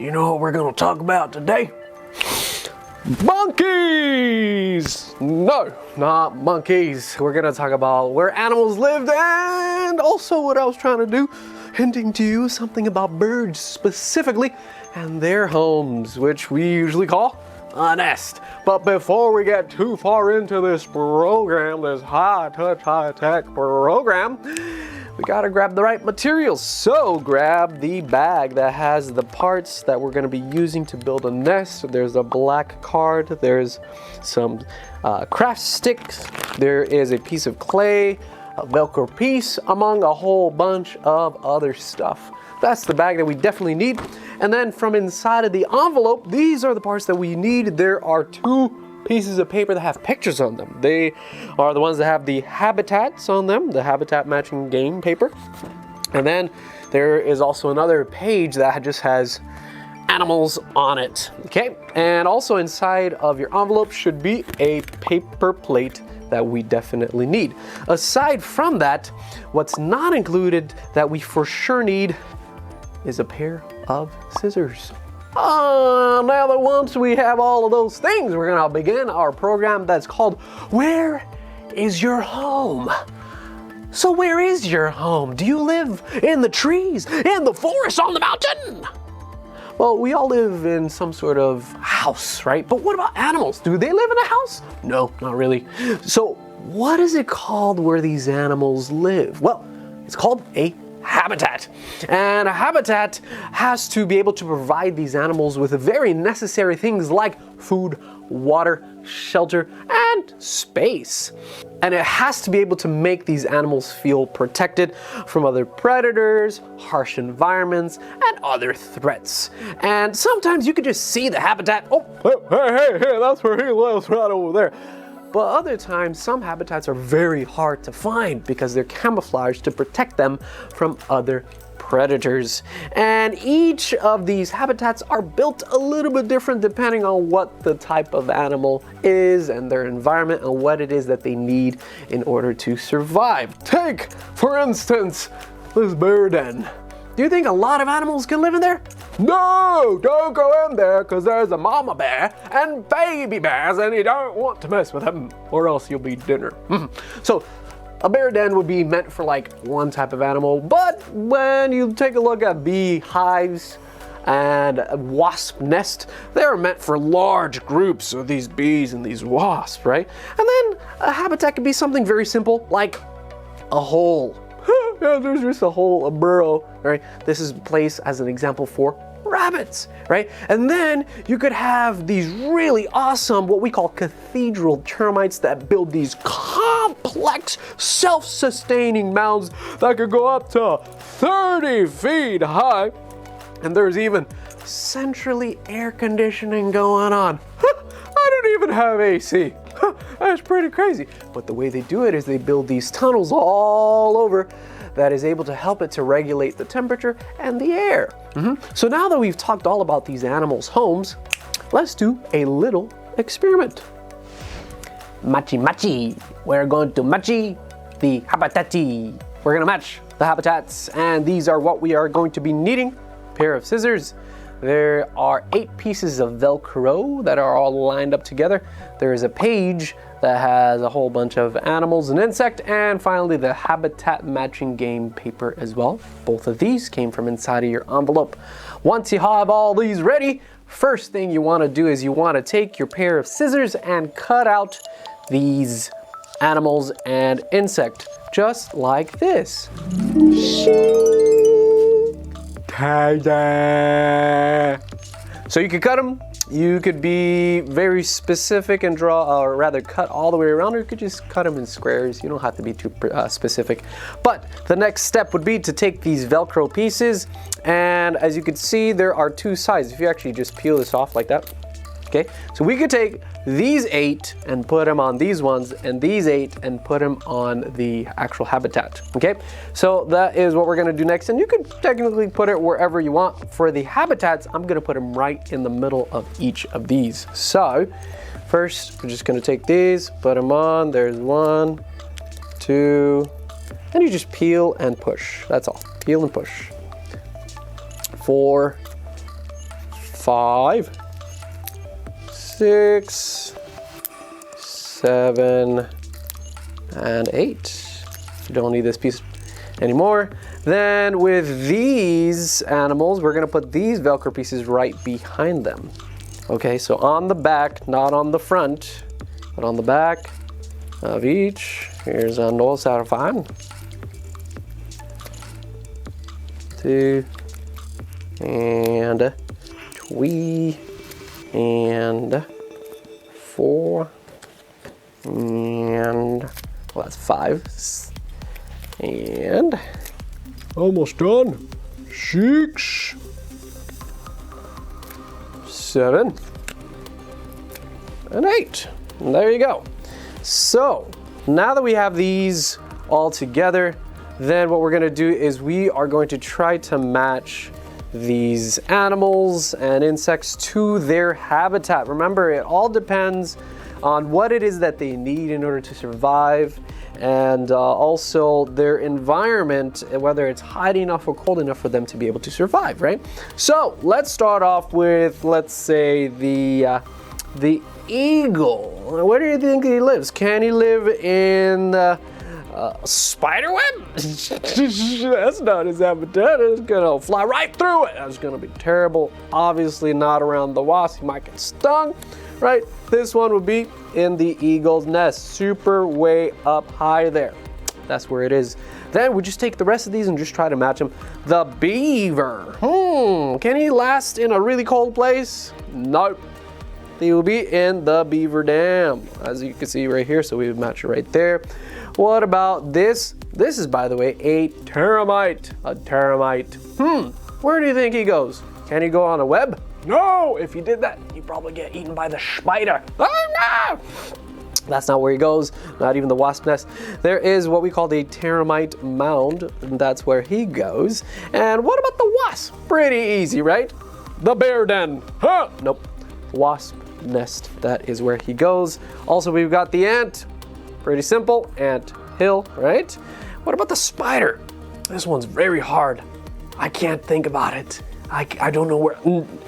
Do you know what we're gonna talk about today? Monkeys! No, not monkeys. We're gonna talk about where animals lived and also what I was trying to do, hinting to you something about birds specifically and their homes, which we usually call a nest. But before we get too far into this program, this high-touch, high-tech program, we gotta grab the right materials. So grab the bag that has the parts that we're gonna be using to build a nest. There's a black card, there's some craft sticks, there is a piece of clay, a Velcro piece, among a whole bunch of other stuff. That's the bag that we definitely need. And then from inside of the envelope, these are the parts that we need. There are two pieces of paper that have pictures on them. They are the ones that have the habitats on them, the habitat matching game paper. And then there is also another page that just has animals on it, okay? And also inside of your envelope should be a paper plate that we definitely need. Aside from that, what's not included that we for sure need is a pair of scissors. Now that once we have all of those things, we're gonna begin our program that's called Where is Your Home? So where is your home? Do you live in the trees, in the forest, on the mountain? Well, we all live in some sort of house, right? But what about animals? Do they live in a house? No, not really. So what is it called where these animals live? Well, it's called a habitat. And a habitat has to be able to provide these animals with very necessary things like food, water, shelter, and space. And it has to be able to make these animals feel protected from other predators, harsh environments, and other threats. And sometimes you can just see the habitat. Oh, hey, that's where he lives, right over there. But other times, some habitats are very hard to find because they're camouflaged to protect them from other predators. And each of these habitats are built a little bit different depending on what the type of animal is and their environment and what it is that they need in order to survive. Take, for instance, this bear den. Do you think a lot of animals can live in there? No, don't go in there because there's a mama bear and baby bears and you don't want to mess with them or else you'll be dinner. So a bear den would be meant for like one type of animal, but when you take a look at bee hives and a wasp nest, they're meant for large groups of these bees and these wasps, right? And then a habitat could be something very simple like a hole. Yeah, there's just a hole, a burrow, right? This is placed as an example for rabbits, right? And then you could have these really awesome, what we call cathedral termites that build these complex, self-sustaining mounds that could go up to 30 feet high. And there's even centrally air conditioning going on. I don't even have AC. That's pretty crazy. But the way they do it is they build these tunnels all over that is able to help it to regulate the temperature and the air. So now that we've talked all about these animals' homes, let's do a little experiment. Machi. We're going to machi the habitats. We're gonna match the habitats, and these are what we are going to be needing. Pair of scissors. There are 8 pieces of Velcro that are all lined up together. There is a page that has a whole bunch of animals and insect, and finally the habitat matching game paper as well. Both of these came from inside of your envelope. Once you have all these ready, first thing you want to do is you want to take your pair of scissors and cut out these animals and insect, just like this. So you could cut them, you could be very specific and draw, or rather cut all the way around, or you could just cut them in squares. You don't have to be too specific. But the next step would be to take these Velcro pieces, and as you can see, there are 2 sides. If you actually just peel this off like that, okay? So we could take these 8 and put them on these ones, and these 8 and put them on the actual habitat, okay? So that is what we're gonna do next, and you could technically put it wherever you want. For the habitats, I'm gonna put them right in the middle of each of these. So first, we're just gonna take these, put them on. There's 1, 2, and you just peel and push. That's all, peel and push. 4, 5, 6, 7, and 8. You don't need this piece anymore. Then with these animals, we're gonna put these Velcro pieces right behind them. Okay, so on the back, not on the front, but on the back of each. Here's a Noel Sarafan. 2 and 3 and 4 and well, that's 5 and almost done. 6, 7, and 8. And there you go. So now that we have these all together, then what we're going to do is we are going to try to match these animals and insects to their habitat. Remember, it all depends on what it is that they need in order to survive, and also their environment, whether it's hot enough or cold enough for them to be able to survive, right? So let's start off with, let's say, the eagle. Where do you think he lives? Can he live in spider web? That's not his habitat. It's gonna fly right through it. That's gonna be terrible. Obviously not around the wasp. He might get stung, right? This one would be in the eagle's nest, super way up high there. That's where it is. Then we just take the rest of these and just try to match them. The beaver. Can he last in a really cold place? Nope. He will be in the beaver dam, as you can see right here, so we would match it right there. What about this? This is, by the way, a termite. A termite. Where do you think he goes? Can he go on a web? No! If he did that, he'd probably get eaten by the spider. Oh no! That's not where he goes, not even the wasp nest. There is what we call the termite mound, and that's where he goes. And what about the wasp? Pretty easy, right? The bear den. Huh? Nope. Wasp nest, that is where he goes. Also, we've got the ant. Pretty simple, ant hill, right? What about the spider? This one's very hard. I can't think about it. I don't know where.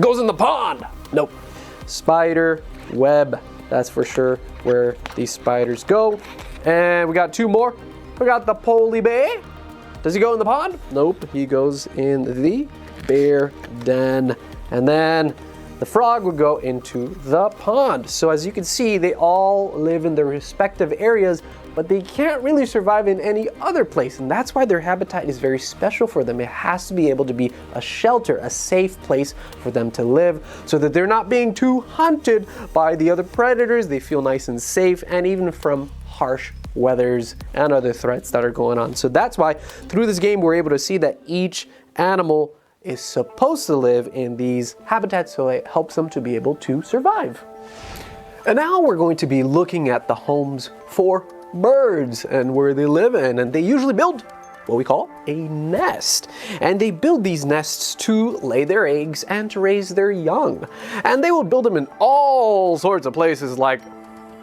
Goes in the pond. Nope. Spider web, that's for sure where these spiders go. And we got 2 more. We got the poly bear. Does he go in the pond? Nope, he goes in the bear den. And then the frog would go into the pond. So as you can see, they all live in their respective areas, but they can't really survive in any other place. And that's why their habitat is very special for them. It has to be able to be a shelter, a safe place for them to live, so that they're not being too hunted by the other predators. They feel nice and safe, and even from harsh weathers and other threats that are going on. So that's why through this game, we're able to see that each animal is supposed to live in these habitats, so it helps them to be able to survive. And now we're going to be looking at the homes for birds and where they live in, and they usually build what we call a nest. And they build these nests to lay their eggs and to raise their young. And they will build them in all sorts of places, like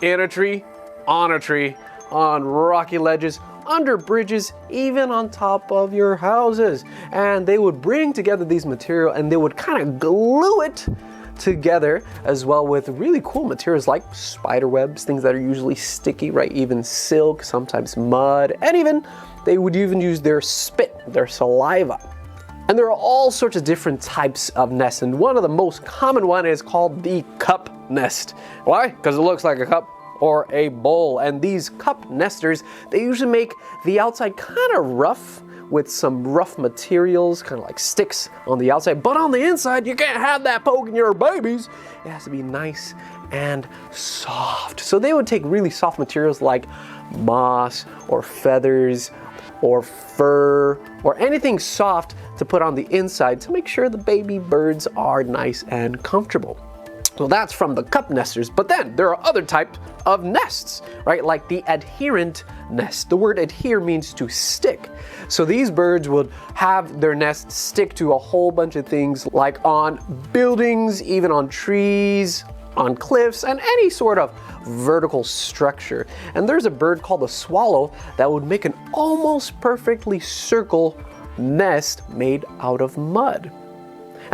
in a tree, on rocky ledges, under bridges, even on top of your houses. And they would bring together these material and they would kind of glue it together, as well with really cool materials like spider webs, things that are usually sticky, right? Even silk, sometimes mud, and even they would even use their spit, their saliva. And there are all sorts of different types of nests, and one of the most common one is called the cup nest. Why? Because it looks like a cup or a bowl. And these cup nesters, they usually make the outside kind of rough with some rough materials, kind of like sticks on the outside, but on the inside, you can't have that poking your babies. It has to be nice and soft. So they would take really soft materials like moss or feathers or fur or anything soft to put on the inside to make sure the baby birds are nice and comfortable. So that's from the cup nesters. But then there are other types of nests, right? Like the adherent nest. The word adhere means to stick. So these birds would have their nest stick to a whole bunch of things, like on buildings, even on trees, on cliffs, and any sort of vertical structure. And there's a bird called a swallow that would make an almost perfectly circle nest made out of mud.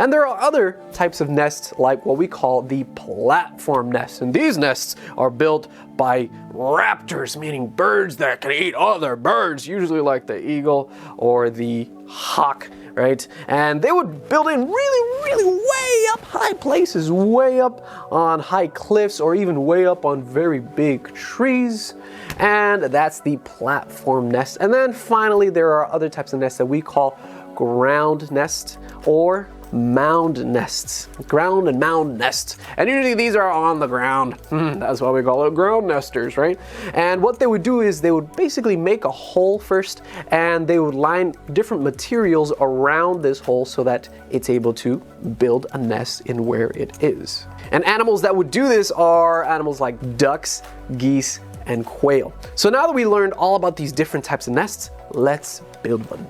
And there are other types of nests like what we call the platform nests. And these nests are built by raptors, meaning birds that can eat other birds, usually like the eagle or the hawk, right? And they would build in really way up high places, way up on high cliffs, or even way up on very big trees. And that's the platform nest. And then finally, there are other types of nests that we call ground nests or mound nests. Ground and mound nests. And usually these are on the ground. That's why we call it ground nesters, right? And what they would do is they would basically make a hole first, and they would line different materials around this hole so that it's able to build a nest in where it is. And animals that would do this are animals like ducks, geese, and quail. So now that we learned all about these different types of nests, let's build one.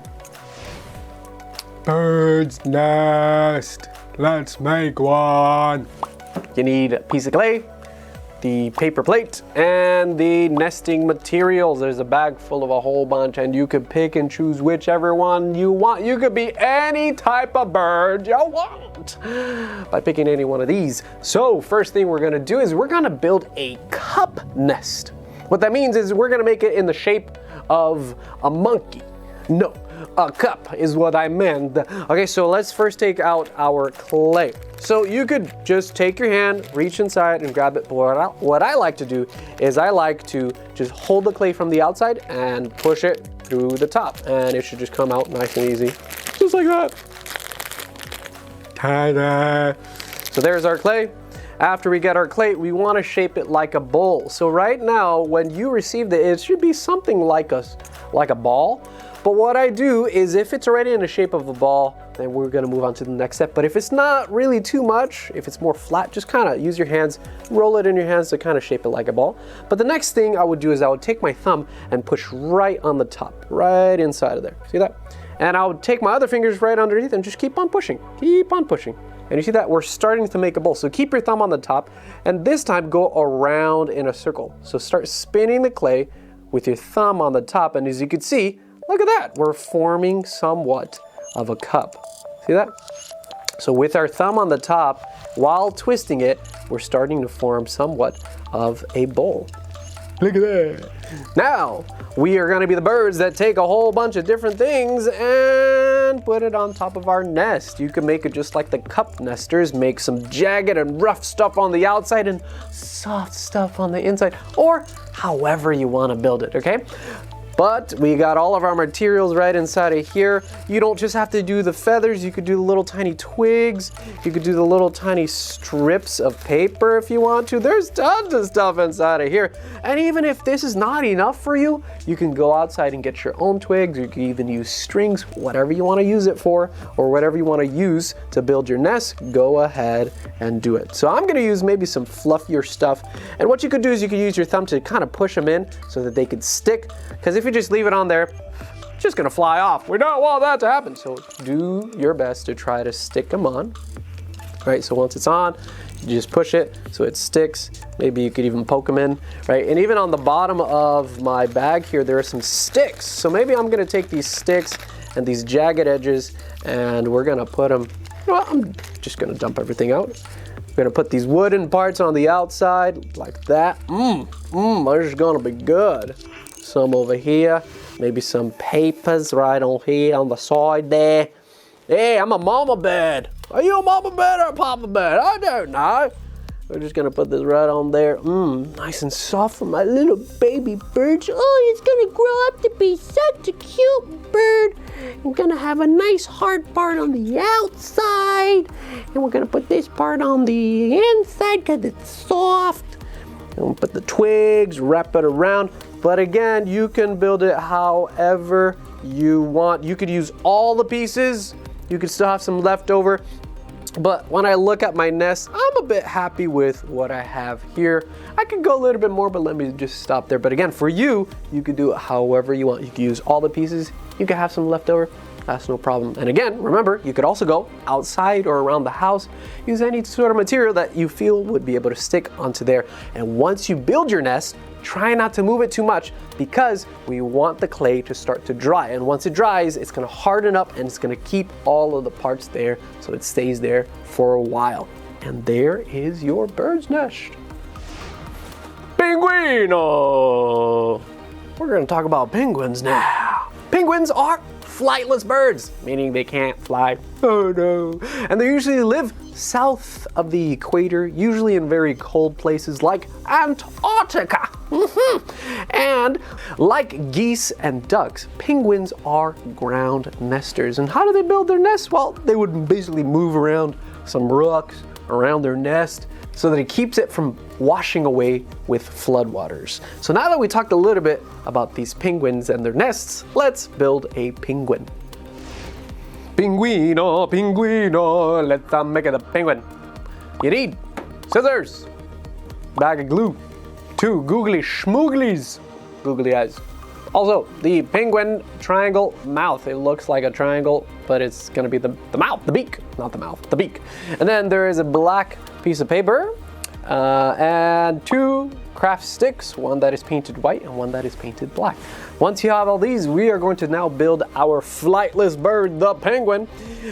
Bird's nest. Let's make one. You need a piece of clay, the paper plate, and the nesting materials. There's a bag full of a whole bunch, and you could pick and choose whichever one you want. You could be any type of bird you want by picking any one of these. So first thing we're gonna do is we're gonna build a cup nest. What that means is we're gonna make it in the shape of a monkey. No, a cup is what I meant. Okay, so let's first take out our clay. So you could just take your hand, reach inside and grab it. But what I like to do is I like to just hold the clay from the outside and push it through the top. And it should just come out nice and easy. Just like that. Ta-da! So there's our clay. After we get our clay, we want to shape it like a bowl. So right now, when you received it, it should be something like a ball. But what I do is if it's already in the shape of a ball, then we're gonna move on to the next step. But if it's not really too much, if it's more flat, just kind of use your hands, roll it in your hands to kind of shape it like a ball. But the next thing I would do is I would take my thumb and push right on the top, right inside of there. See that? And I would take my other fingers right underneath and just keep on pushing, keep on pushing. And you see that we're starting to make a bowl. So keep your thumb on the top, and this time go around in a circle. So start spinning the clay with your thumb on the top, and as you can see, look at that, we're forming somewhat of a cup. See that? So with our thumb on the top, while twisting it, we're starting to form somewhat of a bowl. Look at that. Now, we are gonna be the birds that take a whole bunch of different things and put it on top of our nest. You can make it just like the cup nesters, make some jagged and rough stuff on the outside and soft stuff on the inside, or however you wanna build it, okay? But we got all of our materials right inside of here. You don't just have to do the feathers, you could do the little tiny twigs, you could do the little tiny strips of paper if you want to. There's tons of stuff inside of here. And even if this is not enough for you, you can go outside and get your own twigs. You can even use strings, whatever you want to use it for, or whatever you want to use to build your nest, go ahead and do it. So I'm going to use maybe some fluffier stuff. And what you could do is you could use your thumb to kind of push them in so that they could stick. Because if you just leave it on there, it's just gonna fly off. We don't want that to happen. So do your best to try to stick them on. Right, so once it's on, you just push it so it sticks. Maybe you could even poke them in, right? And even on the bottom of my bag here, there are some sticks. So maybe I'm gonna take these sticks and these jagged edges and we're gonna put them, well, I'm just gonna dump everything out. We're gonna put these wooden parts on the outside like that. This is gonna be good. Some over here, maybe some papers right on here on the side there. Hey, I'm a mama bird. Are you a mama bird or a papa bird? I don't know. We're just gonna put this right on there. Nice and soft for my little baby bird. Oh, it's gonna grow up to be such a cute bird. We're gonna have a nice hard part on the outside. And we're gonna put this part on the inside because it's soft. And we'll put the twigs, wrap it around. But again, you can build it however you want. You could use all the pieces. You could still have some left over. But when I look at my nest, I'm a bit happy with what I have here. I could go a little bit more, but let me just stop there. But again, for you, you could do it however you want. You could use all the pieces. You could have some left over. that's no problem. And again, remember, you could also go outside or around the house, use any sort of material that you feel would be able to stick onto there. And once you build your nest, try not to move it too much because we want the clay to start to dry. And once it dries, it's gonna harden up and it's gonna keep all of the parts there so it stays there for a while. And there is your bird's nest. Pinguino! We're gonna talk about penguins now. Penguins are flightless birds, meaning they can't fly. Oh no. And they usually live south of the equator, usually in very cold places like Antarctica. And like geese and ducks, penguins are ground nesters. And how do they build their nests? Well, they would basically move around some rocks around their nest so that it keeps it from washing away with floodwaters. So now that we talked a little bit about these penguins and their nests, let's build a penguin. Pinguino, pinguino, let's make it a penguin. You need scissors, bag of glue, 2 googly schmooglies, googly eyes. Also, the penguin triangle mouth. It looks like a triangle, but it's gonna be the mouth, the beak, not the mouth, the beak. And then there is a black piece of paper and 2 craft sticks, one that is painted white and one that is painted black. Once you have all these, we are going to now build our flightless bird, the penguin.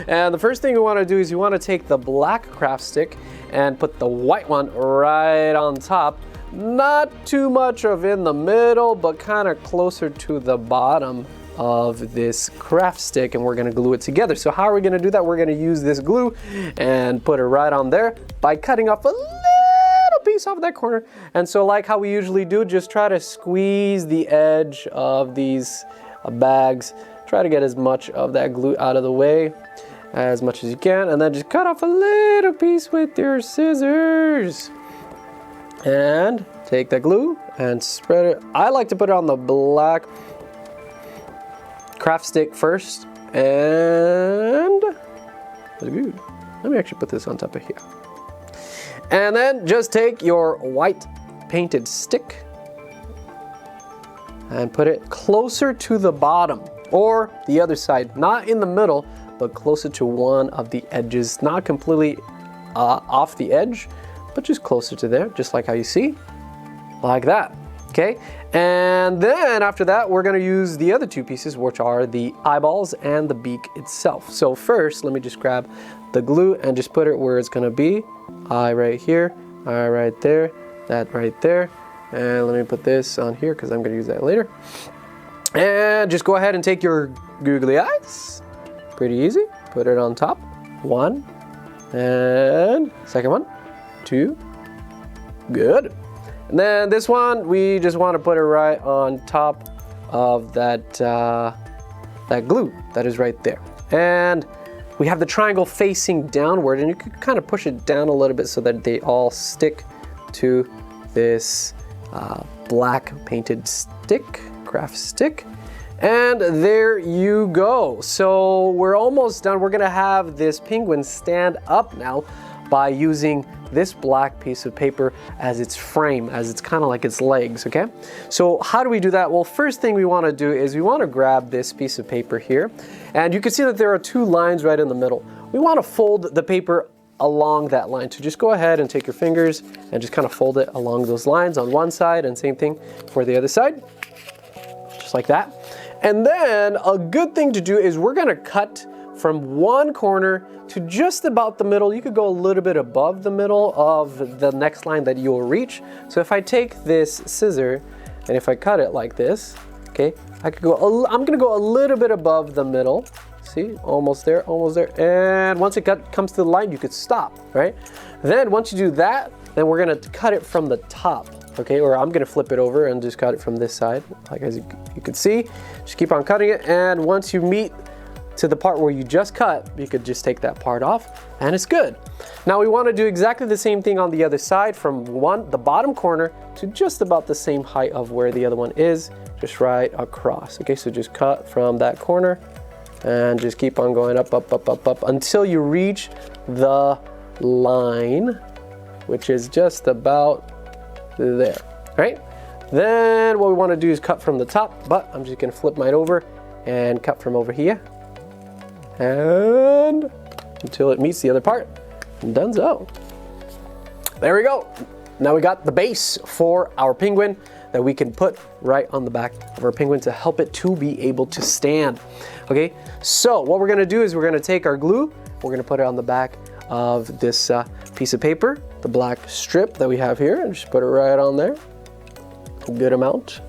And the first thing you wanna do is you wanna take the black craft stick and put the white one right on top. Not too much of in the middle, but kind of closer to the bottom of this craft stick, and we're gonna glue it together. So how are we gonna do that? We're gonna use this glue and put it right on there by cutting off a little piece off that corner. And so like how we usually do, just try to squeeze the edge of these bags. Try to get as much of that glue out of the way as much as you can, and then just cut off a little piece with your scissors. And take that glue and spread it. I like to put it on the black craft stick first, and that's good. Let me actually put this on top of here. And then just take your white painted stick and put it closer to the bottom or the other side, not in the middle, but closer to one of the edges, not completely off the edge, but just closer to there, just like how you see, like that, okay? And then after that, we're gonna use the other 2 pieces, which are the eyeballs and the beak itself. So first, let me just grab the glue and just put it where it's gonna be. Eye right here, eye right there, that right there. And let me put this on here because I'm gonna use that later. And just go ahead and take your googly eyes. Pretty easy, put it on top. 1, and second one. 2, good. And then this one, we just want to put it right on top of that, that glue that is right there. And we have the triangle facing downward, and you could kind of push it down a little bit so that they all stick to this black painted stick, craft stick. And there you go. So we're almost done. We're gonna have this penguin stand up now by using this black piece of paper as its frame, as it's kind of like its legs, okay? So how do we do that? Well, first thing we want to do is we want to grab this piece of paper here, and you can see that there are 2 lines right in the middle. We want to fold the paper along that line. So just go ahead and take your fingers and just kind of fold it along those lines on one side, and same thing for the other side, just like that. And then a good thing to do is we're gonna cut from one corner to just about the middle. You could go a little bit above the middle of the next line that you'll reach. So if I take this scissor and if I cut it like this, okay, I could go, I'm gonna go a little bit above the middle. See, almost there, almost there. And once it comes to the line, you could stop, right? Then once you do that, then we're gonna cut it from the top, okay? Or I'm gonna flip it over and just cut it from this side. Like as you can see, just keep on cutting it. And once you meet to the part where you just cut, you could just take that part off and it's good. Now we want to do exactly the same thing on the other side, from the bottom corner to just about the same height of where the other one is, just right across. Okay, so just cut from that corner and just keep on going up, up, up, up, up until you reach the line, which is just about there, right? Then what we want to do is cut from the top, but I'm just going to flip mine over and cut from over here. and until it meets the other part. And donezo. There we go. Now we got the base for our penguin that we can put right on the back of our penguin to help it to be able to stand. Okay, so what we're gonna do is we're gonna take our glue, we're gonna put it on the back of this piece of paper, the black strip that we have here, and just put it right on there. A good amount.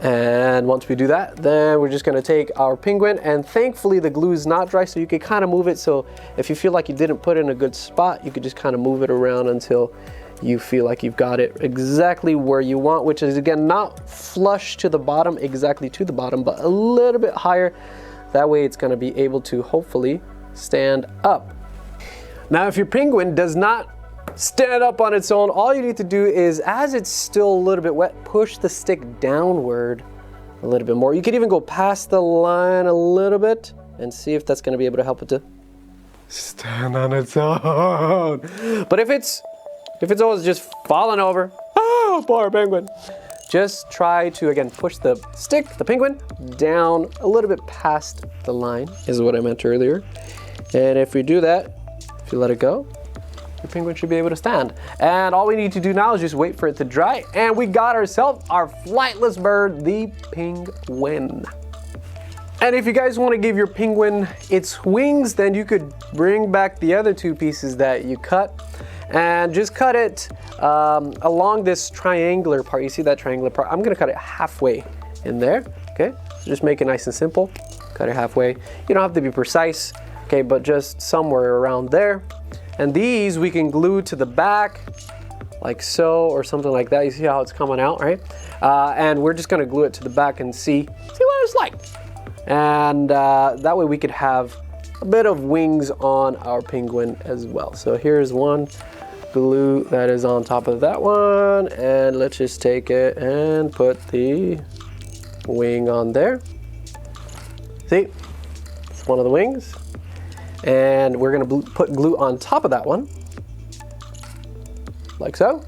And once we do that, then we're just gonna take our penguin, and thankfully the glue is not dry, so you can kind of move it. So if you feel like you didn't put it in a good spot, you could just kind of move it around until you feel like you've got it exactly where you want, which is again, not flush to the bottom, exactly to the bottom, but a little bit higher. That way it's gonna be able to hopefully stand up. Now, if your penguin does not stand up on its own, all you need to do is, as it's still a little bit wet, push the stick downward a little bit more. You could even go past the line a little bit and see if that's gonna be able to help it to Stand on its own. But if it's always just falling over, oh, poor penguin. Just try to, again, push the stick, the penguin, down a little bit past the line, is what I meant earlier. And if we do that, if you let it go, your penguin should be able to stand. And all we need to do now is just wait for it to dry, and we got ourselves our flightless bird, the penguin. And if you guys want to give your penguin its wings, then you could bring back the other two pieces that you cut and just cut it along this triangular part. You see that triangular part? I'm gonna cut it halfway in there, okay? So just make it nice and simple. Cut it halfway. You don't have to be precise, okay, but just somewhere around there. And these we can glue to the back, like so, or something like that. You see how it's coming out, right? And we're just gonna glue it to the back and see what it's like. And that way we could have a bit of wings on our penguin as well. So here's one glue that is on top of that one, and let's just take it and put the wing on there. See, it's one of the wings. And we're gonna put glue on top of that one, like so.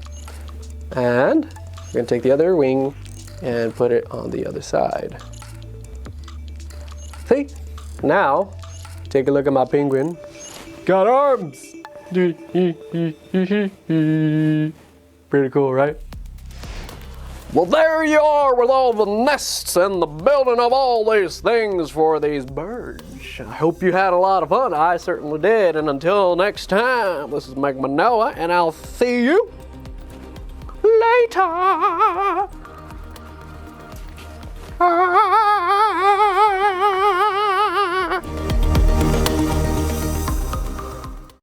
And we're gonna take the other wing and put it on the other side. See, now, take a look at my penguin. Got arms! Pretty cool, right? Well, there you are with all the nests and the building of all these things for these birds. I hope you had a lot of fun. I certainly did. And until next time, this is Manoa, and I'll see you later.